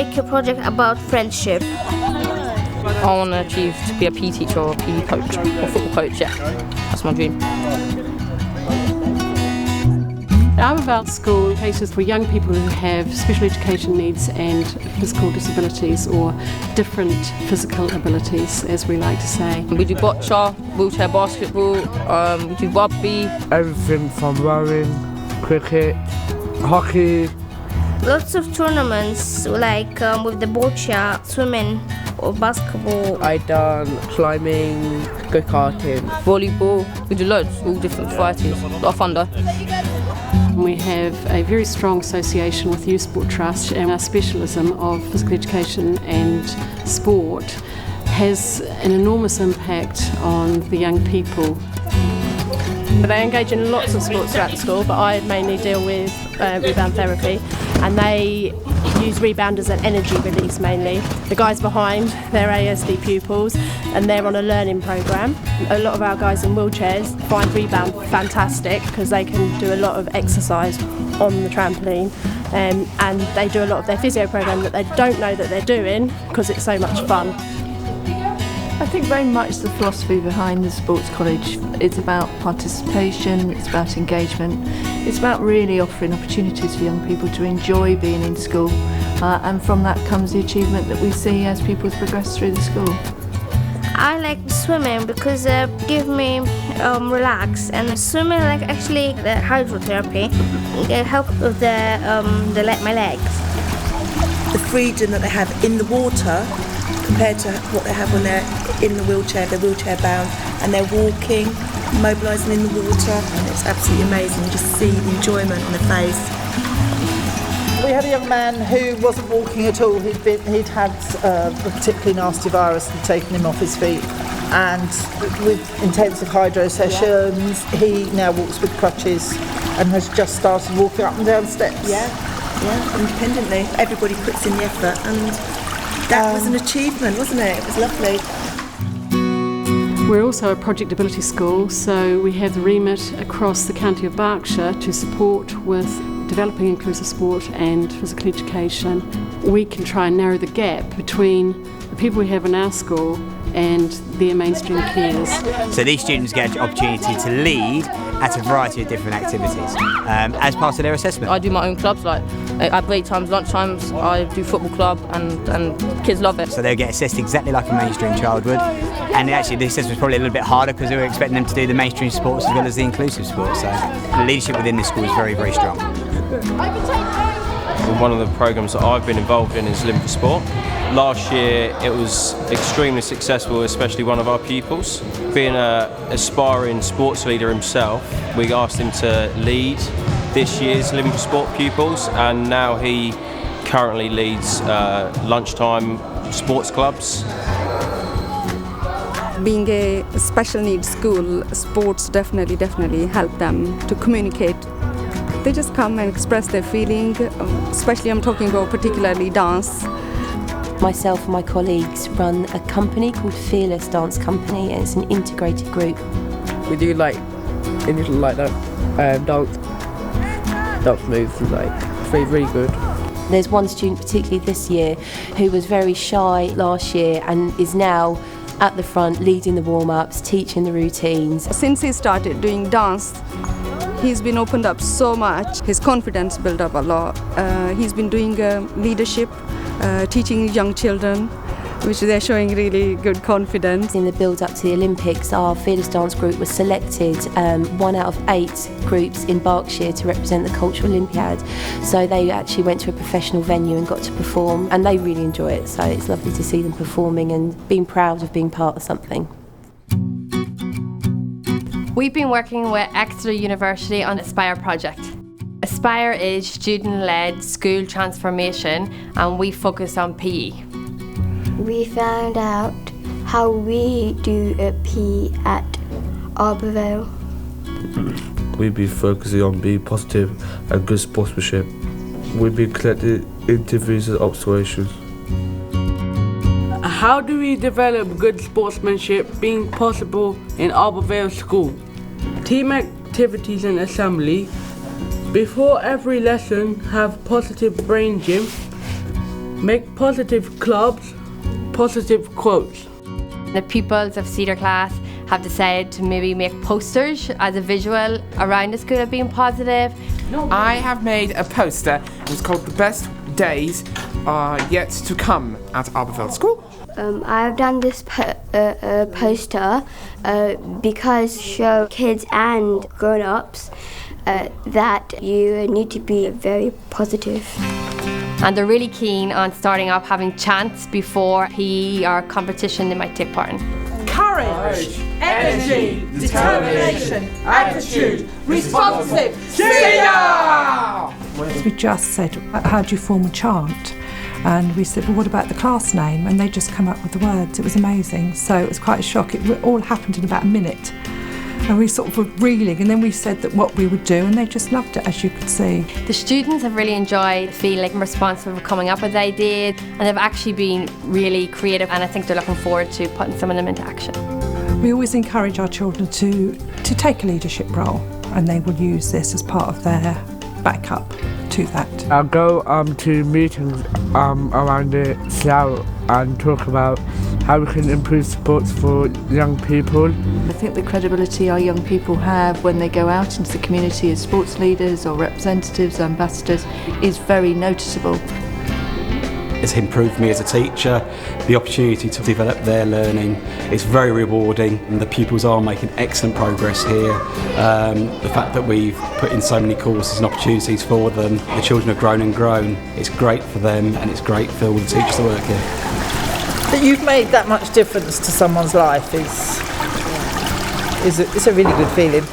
make a project about friendship. I want to achieve to be a PE teacher or a PE coach or football coach, yeah. That's my dream. Arbour Vale School caters for young people who have special education needs and physical disabilities, or different physical abilities, as we like to say. We do bocce, wheelchair basketball, we do rugby. Everything from rowing, cricket, hockey. Lots of tournaments like with the bocce, swimming or basketball. I done climbing, go-karting. Volleyball, we do loads, all different varieties. A lot of fun though. We have a very strong association with Youth Sport Trust, and our specialism of physical education and sport has an enormous impact on the young people. They engage in lots of sports throughout the school, but I mainly deal with rebound therapy, and they use Rebound as an energy release mainly. The guys behind, they're ASD pupils, and they're on a learning programme. A lot of our guys in wheelchairs find Rebound fantastic because they can do a lot of exercise on the trampoline, and they do a lot of their physio programme that they don't know that they're doing because it's so much fun. I think very much the philosophy behind the sports college is about participation, it's about engagement, it's about really offering opportunities for young people to enjoy being in school, and from that comes the achievement that we see as people progress through the school. I like swimming because it gives me relax, and swimming like actually the hydrotherapy it helps with my legs. The freedom that they have in the water compared to what they have when they're in the wheelchair, they're wheelchair bound and they're walking, mobilising in the water, and it's absolutely amazing. You just see the enjoyment in the face. We had a young man who wasn't walking at all. He'd had a particularly nasty virus and taken him off his feet, and with intensive hydro sessions he now walks with crutches and has just started walking up and down steps. Yeah, independently. Everybody puts in the effort, and that was an achievement, wasn't it? It was lovely. We're also a project ability school, so we have the remit across the county of Berkshire to support with developing inclusive sport and physical education. We can try and narrow the gap between the people we have in our school and their mainstream peers. So these students get an opportunity to lead at a variety of different activities as part of their assessment. I do my own clubs, like at break times, lunch times, I do football club, and kids love it. So they'll get assessed exactly like a mainstream child would, and actually the assessment's probably a little bit harder because we were expecting them to do the mainstream sports as well as the inclusive sports. So the leadership within the school is very, very strong. One of the programmes that I've been involved in is Live for Sport. Last year it was extremely successful, especially one of our pupils. Being an aspiring sports leader himself, we asked him to lead this year's Live for Sport pupils, and now he currently leads lunchtime sports clubs. Being a special needs school, sports definitely help them to communicate. They just come and express their feeling, especially I'm talking about particularly dance. Myself and my colleagues run a company called Fearless Dance Company, and it's an integrated group. We do like that dance moves, like really good. There's one student particularly this year who was very shy last year and is now at the front leading the warm-ups, teaching the routines. Since he started doing dance, he's been opened up so much. His confidence built up a lot. He's been doing leadership, teaching young children, which they're showing really good confidence. In the build-up to the Olympics, our Fearless Dance group was selected 1 out of 8 groups in Berkshire to represent the Cultural Olympiad. So they actually went to a professional venue and got to perform, and they really enjoy it. So it's lovely to see them performing and being proud of being part of something. We've been working with Exeter University on the Aspire project. Aspire is student-led school transformation, and we focus on PE. We found out how we do a PE at Arbour Vale. We've been focusing on being positive and good sportsmanship. We've been collecting interviews and observations. How do we develop good sportsmanship being possible in Arbour Vale School? Team activities and assembly. Before every lesson, have positive brain gym. Make positive clubs, positive quotes. The pupils of Cedar class have decided to maybe make posters as a visual around the school of being positive. I have made a poster. It's called The Best Days Are Yet to Come at Arbour Vale School. I've done this poster because show kids and grown-ups that you need to be very positive. And they're really keen on starting up having chants before PE or competition they might take part in. Courage, energy, determination, attitude, responsive, Ciera! We just said, how do you form a chant? And we said, well, what about the class name? And they just come up with the words. It was amazing. So it was quite a shock. It all happened in about a minute. And we sort of were reeling, and then we said that what we would do, and they just loved it, as you could see. The students have really enjoyed feeling responsible for coming up with ideas, and they've actually been really creative, and I think they're looking forward to putting some of them into action. We always encourage our children to take a leadership role, and they will use this as part of their backup to that. I'll go to meetings around the Ciera and talk about how we can improve sports for young people. I think the credibility our young people have when they go out into the community as sports leaders or representatives, ambassadors, is very noticeable. It's improved me as a teacher, the opportunity to develop their learning. It's very rewarding, and the pupils are making excellent progress here. The fact that we've put in so many courses and opportunities for them, the children have grown and grown. It's great for them, and it's great for all the teachers that work here. That you've made that much difference to someone's life it's a really good feeling.